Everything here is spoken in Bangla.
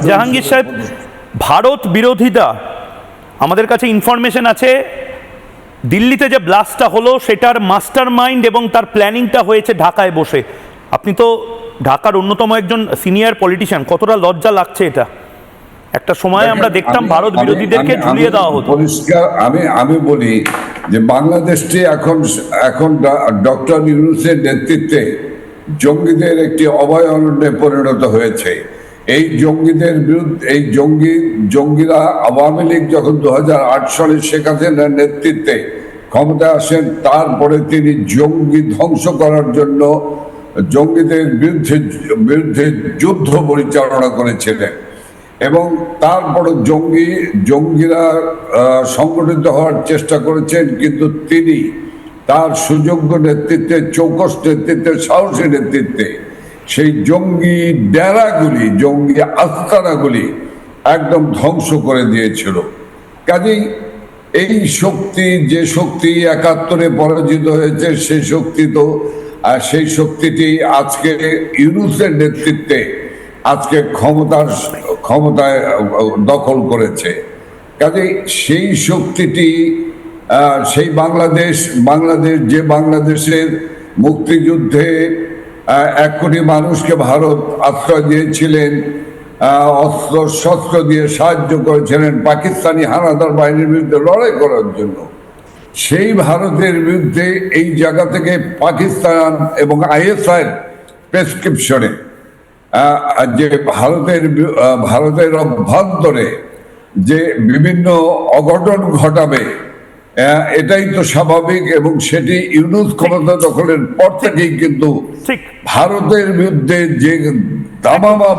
জাহাঙ্গীর সাহেব, ভারত বিরোধিতা, আমাদের কাছে ইনফরমেশন আছে দিল্লিতে যে ব্লাস্টটা হলো সেটার মাস্টার মাইন্ড এবং তার প্ল্যানিংটা হয়েছে ঢাকায় বসে। আপনি তো ঢাকার অন্যতম একজন সিনিয়র পলিটিশিয়ান, কতটা লজ্জা লাগছে এটা? একটা সময় আমরা দেখতাম ভারত বিরোধীদেরকে ঝুলিয়ে দেওয়া হতো। পরিষ্কার আমি বলি যে বাংলাদেশটি এখন ডক্টর ইউনূসের নেতৃত্বে জঙ্গিদের একটি অভয়ারণ্যে পরিণত হয়েছে। এই জঙ্গিদের বিরুদ্ধে জঙ্গিরা আওয়ামী লীগ যখন 2008 সালে শেখ হাসিনার নেতৃত্বে ক্ষমতায় আসেন, তারপরে তিনি জঙ্গি ধ্বংস করার জন্য জঙ্গিদের বিরুদ্ধে যুদ্ধ পরিচালনা করেছিলেন এবং তারপরে জঙ্গিরা সংগঠিত হওয়ার চেষ্টা করেছেন, কিন্তু তিনি তার সুযোগ্য নেতৃত্বে, চৌকস নেতৃত্বে, সাহসী নেতৃত্বে সেই জঙ্গি ডেরাগুলি, জঙ্গি আস্তানাগুলি একদম ধ্বংস করে দিয়েছিল। কাজেই এই শক্তি, যে শক্তি 71-এ পরাজিত হয়েছে, সেই শক্তিটি আজকে ইউনূসের নেতৃত্বে আজকে ক্ষমতায় দখল করেছে। কাজেই সেই শক্তিটি, সেই বাংলাদেশ যে বাংলাদেশের মুক্তিযুদ্ধে 1 কোটি মানুষকে ভারত আশ্রয় দিয়েছিলেন, অস্ত্র শস্ত্র দিয়ে সাহায্য করেছিলেন পাকিস্তানি হানাদার বাহিনীর বিরুদ্ধে লড়াই করার জন্য, সেই ভারতের বিরুদ্ধে এই জায়গা থেকে পাকিস্তান এবং ISI প্রেসক্রিপশনে যে ভারতের অভ্যন্তরে যে বিভিন্ন অঘটন ঘটাবে, এটাই তো স্বাভাবিক। এবং সেটি ইউনূস ক্ষমতা দখলের পর থেকেই কিন্তু ভারতের বিরুদ্ধে যে দামামা